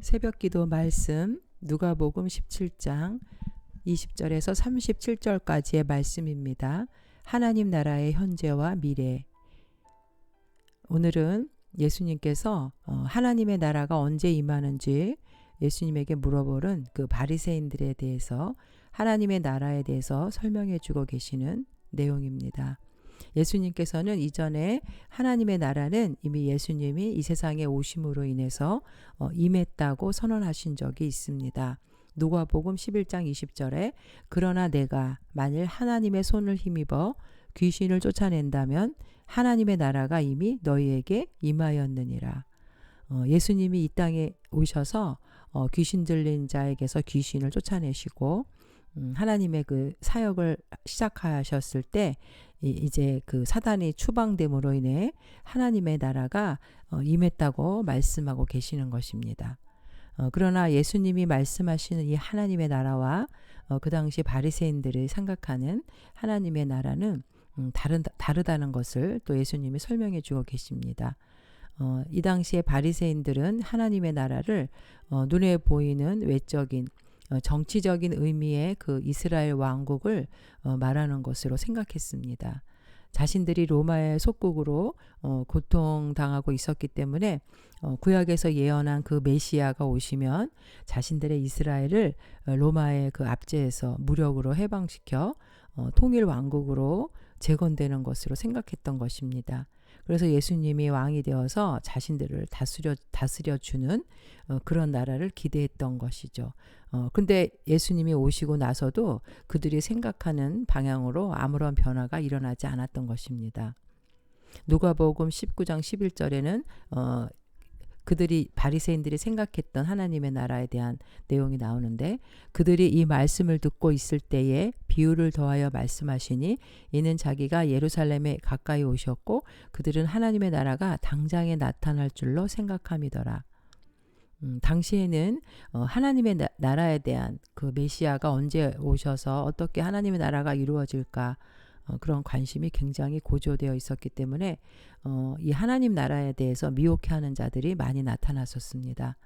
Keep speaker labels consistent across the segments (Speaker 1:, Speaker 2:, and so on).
Speaker 1: 새벽기도 말씀 누가복음 17장 20절에서 37절까지의 말씀입니다. 하나님 나라의 현재와 미래. 오늘은 예수님께서 하나님의 나라가 언제 임하는지 예수님에게 물어보는 그 바리새인들에 대해서 하나님의 나라에 대해서 설명해 주고 계시는 내용입니다. 예수님께서는 이전에 하나님의 나라는 이미 예수님이 이 세상에 오심으로 인해서 임했다고 선언하신 적이 있습니다. 누가복음 11장 20절에 그러나 내가 만일 하나님의 손을 힘입어 귀신을 쫓아낸다면 하나님의 나라가 이미 너희에게 임하였느니라. 예수님이 이 땅에 오셔서 귀신 들린 자에게서 귀신을 쫓아내시고 하나님의 그 사역을 시작하셨을 때 이제 그 사단이 추방됨으로 인해 하나님의 나라가 임했다고 말씀하고 계시는 것입니다. 그러나 예수님이 말씀하시는 이 하나님의 나라와 그 당시 바리새인들이 생각하는 하나님의 나라는 다르다는 것을 또 예수님이 설명해 주고 계십니다. 이 당시에 바리새인들은 하나님의 나라를 눈에 보이는 외적인 정치적인 의미의 그 이스라엘 왕국을 말하는 것으로 생각했습니다. 자신들이 로마의 속국으로 고통당하고 있었기 때문에 구약에서 예언한 그 메시아가 오시면 자신들의 이스라엘을 로마의 그 압제에서 무력으로 해방시켜 통일 왕국으로 재건되는 것으로 생각했던 것입니다. 그래서 예수님이 왕이 되어서 자신들을 다스려주는 그런 나라를 기대했던 것이죠. 근데 예수님이 오시고 나서도 그들이 생각하는 방향으로 아무런 변화가 일어나지 않았던 것입니다. 누가복음 19장 11절에는 그들이 바리새인들이 생각했던 하나님의 나라에 대한 내용이 나오는데 그들이 이 말씀을 듣고 있을 때에 비유를 더하여 말씀하시니 이는 자기가 예루살렘에 가까이 오셨고 그들은 하나님의 나라가 당장에 나타날 줄로 생각함이더라. 당시에는 하나님의 나라에 대한 그 메시아가 언제 오셔서 어떻게 하나님의 나라가 이루어질까 그런 관심이 굉장히 고조되어 있었기 때문에 이 하나님 나라에 대해서 미혹해하는 자들이 많이 나타났었습니다.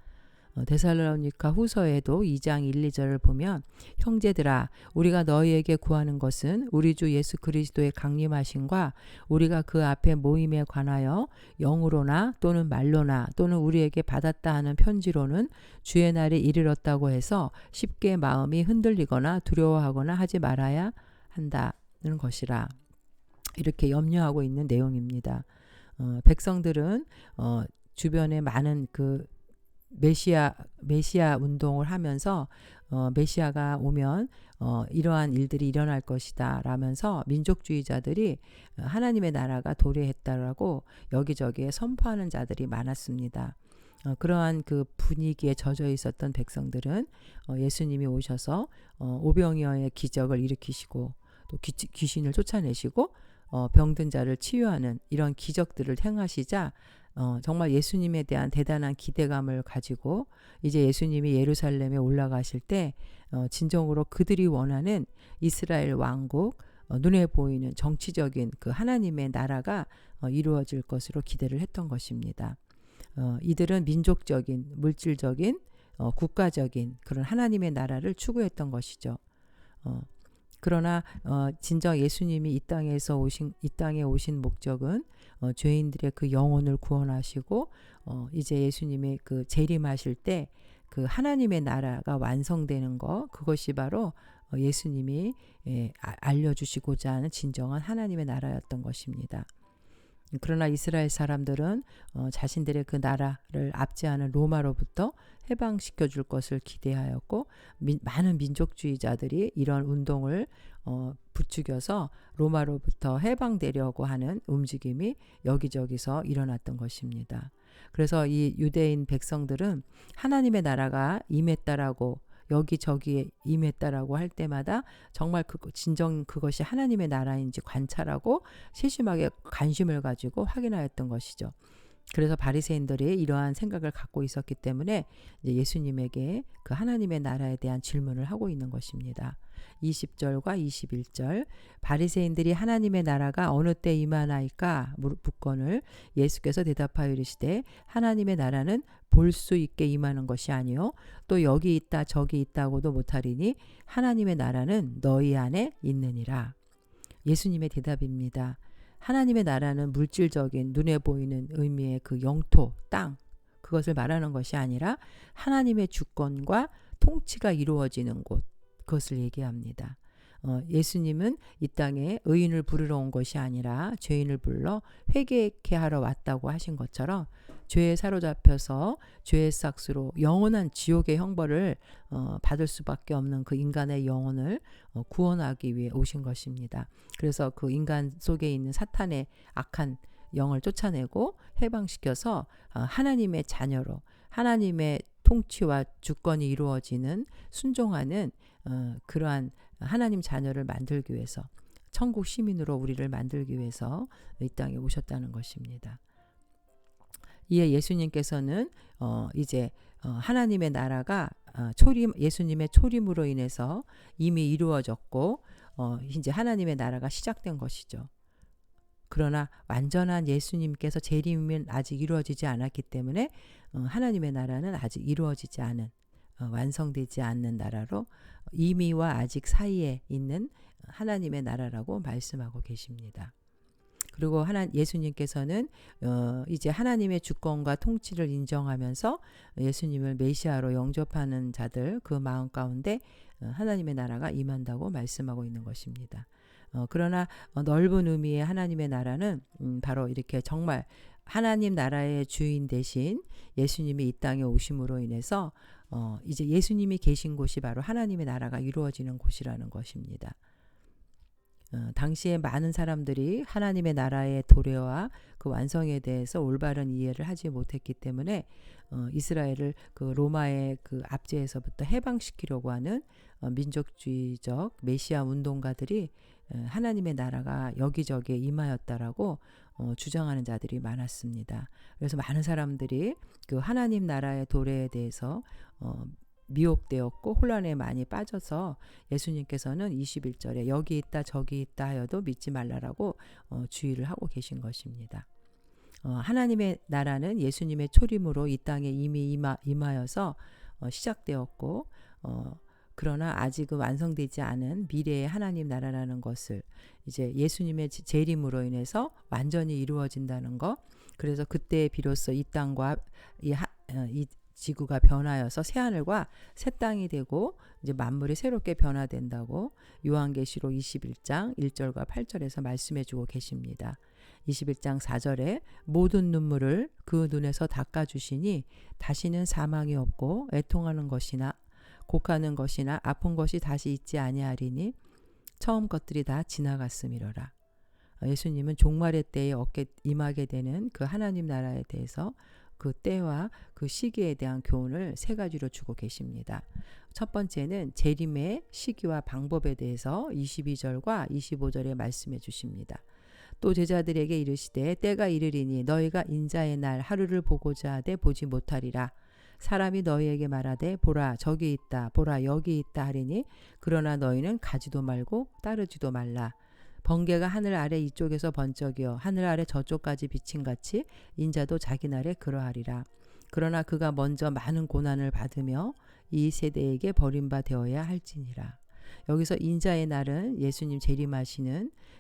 Speaker 1: 데살로니가 후서에도 2장 1, 2절을 보면 형제들아 우리가 너희에게 구하는 것은 우리 주 예수 그리스도의 강림하심과 우리가 그 앞에 모임에 관하여 영으로나 또는 말로나 또는 우리에게 받았다 하는 편지로는 주의 날이 이르렀다고 해서 쉽게 마음이 흔들리거나 두려워하거나 하지 말아야 한다는 것이라. 이렇게 염려하고 있는 내용입니다. 백성들은 주변에 많은 그 메시아 운동을 하면서 메시아가 오면 이러한 일들이 일어날 것이다 라면서 민족주의자들이 하나님의 나라가 도래했다라고 여기저기에 선포하는 자들이 많았습니다. 그러한 그 분위기에 젖어 있었던 백성들은 예수님이 오셔서 오병이어의 기적을 일으키시고 또 귀신을 쫓아내시고 병든 자를 치유하는 이런 기적들을 행하시자 정말 예수님에 대한 대단한 기대감을 가지고 이제 예수님이 예루살렘에 올라가실 때 진정으로 그들이 원하는 이스라엘 왕국 눈에 보이는 정치적인 그 하나님의 나라가 이루어질 것으로 기대를 했던 것입니다. 이들은 민족적인 물질적인 국가적인 그런 하나님의 나라를 추구했던 것이죠. 그러나 진정 예수님이 이 땅에 오신 목적은 죄인들의 그 영혼을 구원하시고 이제 예수님의 그 재림하실 때 그 하나님의 나라가 완성되는 것 그것이 바로 예수님이 알려주시고자 하는 진정한 하나님의 나라였던 것입니다. 그러나 이스라엘 사람들은 자신들의 그 나라를 압제하는 로마로부터 해방시켜 줄 것을 기대하였고 많은 민족주의자들이 이런 운동을 부추겨서 로마로부터 해방되려고 하는 움직임이 여기저기서 일어났던 것입니다. 그래서 이 유대인 백성들은 하나님의 나라가 임했다라고 여기저기에 임했다라고 할 때마다 정말 진정 그것이 하나님의 나라인지 관찰하고 세심하게 관심을 가지고 확인하였던 것이죠. 그래서 바리새인들이 이러한 생각을 갖고 있었기 때문에 이제 예수님에게 그 하나님의 나라에 대한 질문을 하고 있는 것입니다. 20절과 21절. 바리새인들이 하나님의 나라가 어느 때 임하나이까 묻거늘 예수께서 대답하여 이르시되 하나님의 나라는 볼 수 있게 임하는 것이 아니요 또 여기 있다 저기 있다고도 못하리니 하나님의 나라는 너희 안에 있느니라. 예수님의 대답입니다. 하나님의 나라는 물질적인 눈에 보이는 의미의 그 영토, 땅, 그것을 말하는 것이 아니라 하나님의 주권과 통치가 이루어지는 곳, 그것을 얘기합니다. 예수님은 이 땅에 의인을 부르러 온 것이 아니라 죄인을 불러 회개케 하러 왔다고 하신 것처럼 죄에 사로잡혀서 죄의 삭스로 영원한 지옥의 형벌을 받을 수밖에 없는 그 인간의 영혼을 구원하기 위해 오신 것입니다. 그래서 그 인간 속에 있는 사탄의 악한 영을 쫓아내고 해방시켜서 하나님의 자녀로 하나님의 통치와 주권이 이루어지는 순종하는 그러한 하나님 자녀를 만들기 위해서 천국 시민으로 우리를 만들기 위해서 이 땅에 오셨다는 것입니다. 이에 예수님께서는 이제 하나님의 나라가 예수님의 초림으로 인해서 이미 이루어졌고 이제 하나님의 나라가 시작된 것이죠. 그러나 완전한 예수님께서 재림은 아직 이루어지지 않았기 때문에 하나님의 나라는 아직 이루어지지 않은 완성되지 않는 나라로 이미와 아직 사이에 있는 하나님의 나라라고 말씀하고 계십니다. 그리고 예수님께서는 이제 하나님의 주권과 통치를 인정하면서 예수님을 메시아로 영접하는 자들 그 마음 가운데 하나님의 나라가 임한다고 말씀하고 있는 것입니다. 그러나 넓은 의미의 하나님의 나라는 바로 이렇게 정말 하나님 나라의 주인 대신 예수님이 이 땅에 오심으로 인해서 이제 예수님이 계신 곳이 바로 하나님의 나라가 이루어지는 곳이라는 것입니다. 당시에 많은 사람들이 하나님의 나라의 도래와 그 완성에 대해서 올바른 이해를 하지 못했기 때문에 이스라엘을 그 로마의 그 압제에서부터 해방시키려고 하는 민족주의적 메시아 운동가들이 하나님의 나라가 여기저기에 임하였다라고 주장하는 자들이 많았습니다. 그래서 많은 사람들이 그 하나님 나라의 도래에 대해서 미혹되었고 혼란에 많이 빠져서 예수님께서는 21절에 여기 있다 저기 있다 하여도 믿지 말라라고 주의를 하고 계신 것입니다. 하나님의 나라는 예수님의 초림으로 이 땅에 이미 임하여서 시작되었고 그러나 아직은 완성되지 않은 미래의 하나님 나라라는 것을 이제 예수님의 재림으로 인해서 완전히 이루어진다는 것. 그래서 그때 비로소 이 땅과 이 지구가 변하여서 새 하늘과 새 땅이 되고 이제 만물이 새롭게 변화된다고 요한계시록 21장 1절과 8절에서 말씀해 주고 계십니다. 21장 4절에 모든 눈물을 그 눈에서 닦아주시니 다시는 사망이 없고 애통하는 것이나 곡하는 것이나 아픈 것이 다시 있지 아니하리니 처음 것들이 다 지나갔음이로라. 예수님은 종말의 때에 임하게 되는 그 하나님 나라에 대해서 그 때와 그 시기에 대한 교훈을 세 가지로 주고 계십니다. 첫 번째는 재림의 시기와 방법에 대해서 22절과 25절에 말씀해 주십니다. 또 제자들에게 이르시되 때가 이르리니 너희가 인자의 날 하루를 보고자 하되 보지 못하리라. 사람이 너희에게 말하되 보라 저기 있다 보라 여기 있다 하리니 그러나 너희는 가지도 말고 따르지도 말라. 번개가 하늘 아래 이쪽에서 번쩍이어 하늘 아래 저쪽까지 비침같이 인자도 자기 날에 그러하리라. 그러나 그가 먼저 많은 고난을 받으며 이 세대에게 버림바 되어야 할지니라. 여기서 인자의 날은 예수님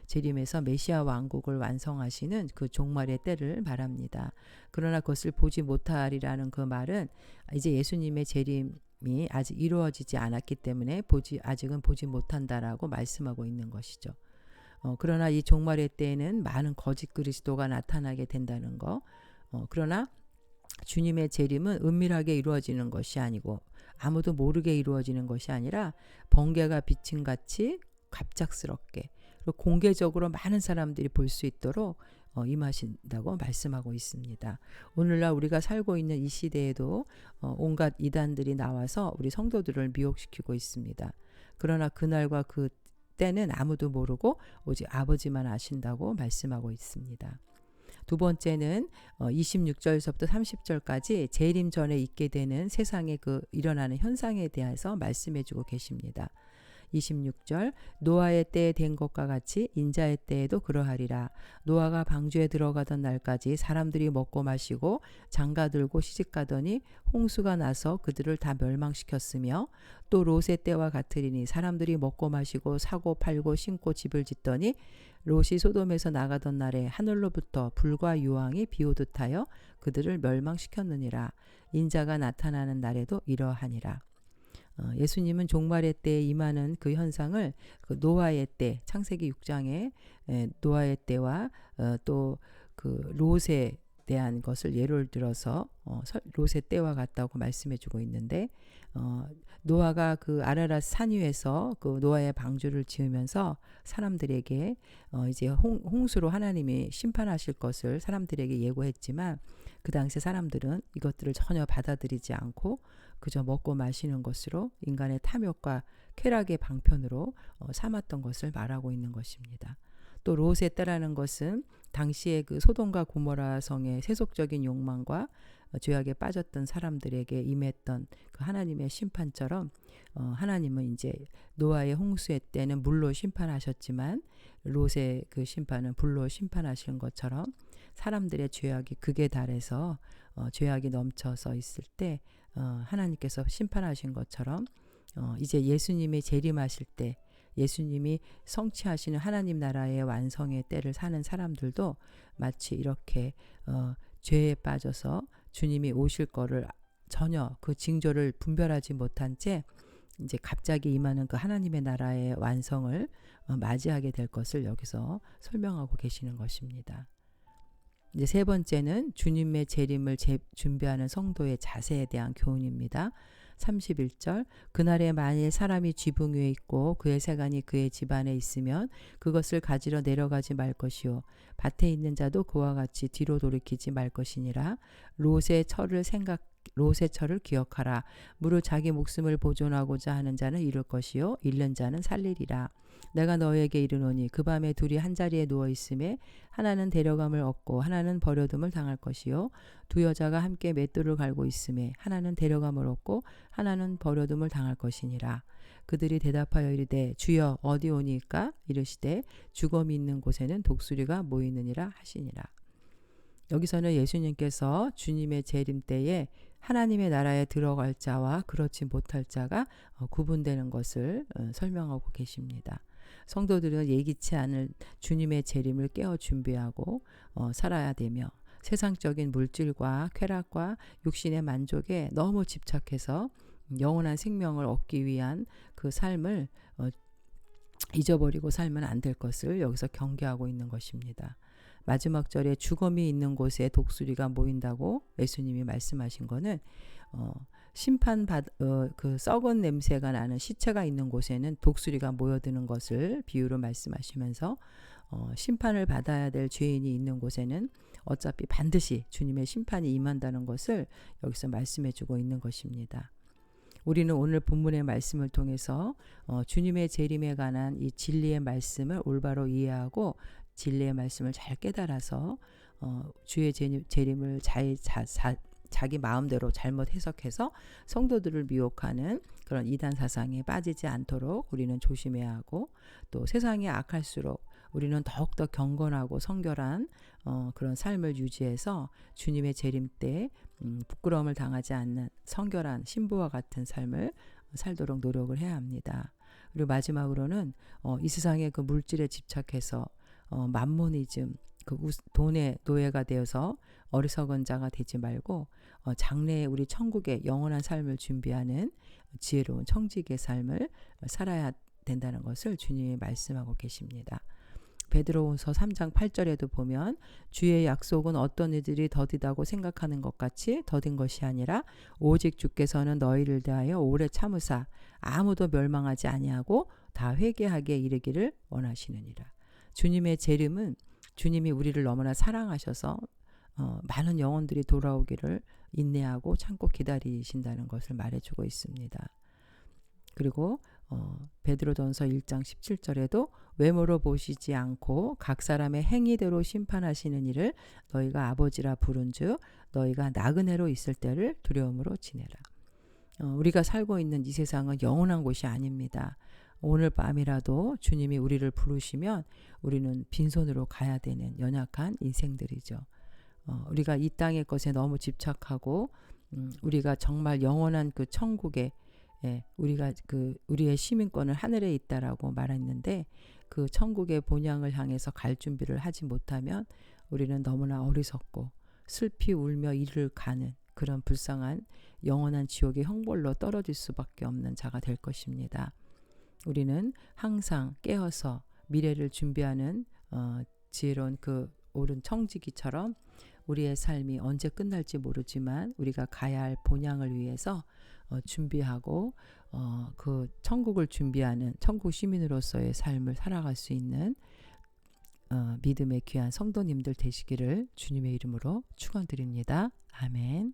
Speaker 1: 재림에서 메시아 왕국을 완성하시는 그 종말의 때를 말합니다. 그러나 그것을 보지 못하리라는 그 말은 이제 예수님의 재림이 아직 이루어지지 않았기 때문에 아직은 보지 못한다라고 말씀하고 있는 것이죠. 그러나 이 종말의 때에는 많은 거짓 그리스도가 나타나게 된다는 거. 그러나 주님의 재림은 은밀하게 이루어지는 것이 아니고 아무도 모르게 이루어지는 것이 아니라 번개가 비침같이 갑작스럽게 그리고 공개적으로 많은 사람들이 볼 수 있도록 임하신다고 말씀하고 있습니다. 오늘날 우리가 살고 있는 이 시대에도 온갖 이단들이 나와서 우리 성도들을 미혹시키고 있습니다. 그러나 그날과 그 때는 아무도 모르고 오직 아버지만 아신다고 말씀하고 있습니다. 두 번째는 26절에서부터 30절까지 재림 전에 있게 되는 세상에 그 일어나는 현상에 대해서 말씀해 주고 계십니다. 26절 노아의 때에 된 것과 같이 인자의 때에도 그러하리라. 노아가 방주에 들어가던 날까지 사람들이 먹고 마시고 장가들고 시집가더니 홍수가 나서 그들을 다 멸망시켰으며 또 롯의 때와 같으리니 사람들이 먹고 마시고 사고 팔고 신고 집을 짓더니 롯이 소돔에서 나가던 날에 하늘로부터 불과 유황이 비오듯 하여 그들을 멸망시켰느니라. 인자가 나타나는 날에도 이러하니라. 예수님은 종말의 때에 임하는 그 현상을 그 노아의 때, 창세기 6장에 노아의 때와 또 그 롯에 대한 것을 예를 들어서 롯의 때와 같다고 말씀해주고 있는데, 노아가 그 아라랏 산 위에서 그 노아의 방주를 지으면서 사람들에게 이제 홍수로 하나님이 심판하실 것을 사람들에게 예고했지만, 그 당시 사람들은 이것들을 전혀 받아들이지 않고 그저 먹고 마시는 것으로 인간의 탐욕과 쾌락의 방편으로 삼았던 것을 말하고 있는 것입니다. 또 롯의 때라는 것은 당시에 그 소돔과 고모라 성의 세속적인 욕망과 죄악에 빠졌던 사람들에게 임했던 그 하나님의 심판처럼, 하나님은 이제 노아의 홍수의 때는 물로 심판하셨지만 롯의 그 심판은 불로 심판하신 것처럼, 사람들의 죄악이 극에 달해서 죄악이 넘쳐서 있을 때 하나님께서 심판하신 것처럼, 이제 예수님이 재림하실 때, 예수님이 성취하시는 하나님 나라의 완성의 때를 사는 사람들도 마치 이렇게 죄에 빠져서 주님이 오실 거를 전혀 그 징조를 분별하지 못한 채 이제 갑자기 임하는 그 하나님의 나라의 완성을 맞이하게 될 것을 여기서 설명하고 계시는 것입니다. 이제 세 번째는 주님의 재림을 준비하는 성도의 자세에 대한 교훈입니다. 31절 그날에 만일 사람이 지붕 위에 있고 그의 세간이 그의 집안에 있으면 그것을 가지러 내려가지 말 것이요 밭에 있는 자도 그와 같이 뒤로 돌이키지 말 것이니라. 롯의 철을 기억하라. 무릇 자기 목숨을 보존하고자 하는 자는 잃을 것이요 잃는 자는 살리리라. 내가 너에게 이르노니 그 밤에 둘이 한자리에 누워 있음에 하나는 데려감을 얻고 하나는 버려둠을 당할 것이요 두 여자가 함께 맷돌을 갈고 있음에 하나는 데려감을 얻고 하나는 버려둠을 당할 것이니라. 그들이 대답하여 이르되 주여 어디 오니까? 이르시되 죽음이 있는 곳에는 독수리가 모이느니라 하시니라. 여기서는 예수님께서 주님의 재림 때에 하나님의 나라에 들어갈 자와 그렇지 못할 자가 구분되는 것을 설명하고 계십니다. 성도들은 예기치 않을 주님의 재림을 깨어 준비하고 살아야 되며, 세상적인 물질과 쾌락과 육신의 만족에 너무 집착해서 영원한 생명을 얻기 위한 그 삶을 잊어버리고 살면 안 될 것을 여기서 경계하고 있는 것입니다. 마지막 절에 죽음이 있는 곳에 독수리가 모인다고 예수님이 말씀하신 거는 그 썩은 냄새가 나는 시체가 있는 곳에는 독수리가 모여드는 것을 비유로 말씀하시면서 심판을 받아야 될 죄인이 있는 곳에는 어차피 반드시 주님의 심판이 임한다는 것을 여기서 말씀해주고 있는 것입니다. 우리는 오늘 본문의 말씀을 통해서 주님의 재림에 관한 이 진리의 말씀을 올바로 이해하고 진리의 말씀을 잘 깨달아서 주의 재림을 자기 마음대로 잘못 해석해서 성도들을 미혹하는 그런 이단 사상에 빠지지 않도록 우리는 조심해야 하고, 또 세상이 악할수록 우리는 더욱더 경건하고 성결한 그런 삶을 유지해서 주님의 재림 때 부끄러움을 당하지 않는 성결한 신부와 같은 삶을 살도록 노력을 해야 합니다. 그리고 마지막으로는 이 세상의 그 물질에 집착해서 만모니즘, 그 돈의 노예가 되어서 어리석은 자가 되지 말고 장래에 우리 천국의 영원한 삶을 준비하는 지혜로운 청지기의 삶을 살아야 된다는 것을 주님이 말씀하고 계십니다. 베드로후서 3장 8절에도 보면 주의 약속은 어떤 이들이 더디다고 생각하는 것 같이 더딘 것이 아니라 오직 주께서는 너희를 대하여 오래 참으사 아무도 멸망하지 아니하고 다 회개하게 이르기를 원하시느니라. 주님의 재림은 주님이 우리를 너무나 사랑하셔서 많은 영혼들이 돌아오기를 인내하고 참고 기다리신다는 것을 말해주고 있습니다. 그리고 베드로전서 1장 17절에도 외모로 보시지 않고 각 사람의 행위대로 심판하시는 이를 너희가 아버지라 부른즉 너희가 나그네로 있을 때를 두려움으로 지내라. 우리가 살고 있는 이 세상은 영원한 곳이 아닙니다. 오늘 밤이라도 주님이 우리를 부르시면 우리는 빈손으로 가야 되는 연약한 인생들이죠. 우리가 이 땅의 것에 너무 집착하고 우리가 정말 영원한 그 천국에 우리가 우리의 시민권은 하늘에 있다라고 말했는데 그 천국의 본향을 향해서 갈 준비를 하지 못하면 우리는 너무나 어리석고 슬피 울며 이를 가는 그런 불쌍한 영원한 지옥의 형벌로 떨어질 수밖에 없는 자가 될 것입니다. 우리는 항상 깨어서 미래를 준비하는 지혜로운 그 옳은 청지기처럼 우리의 삶이 언제 끝날지 모르지만 우리가 가야 할 본향을 위해서 준비하고 그 천국을 준비하는 천국 시민으로서의 삶을 살아갈 수 있는 믿음의 귀한 성도님들 되시기를 주님의 이름으로 축원드립니다. 아멘.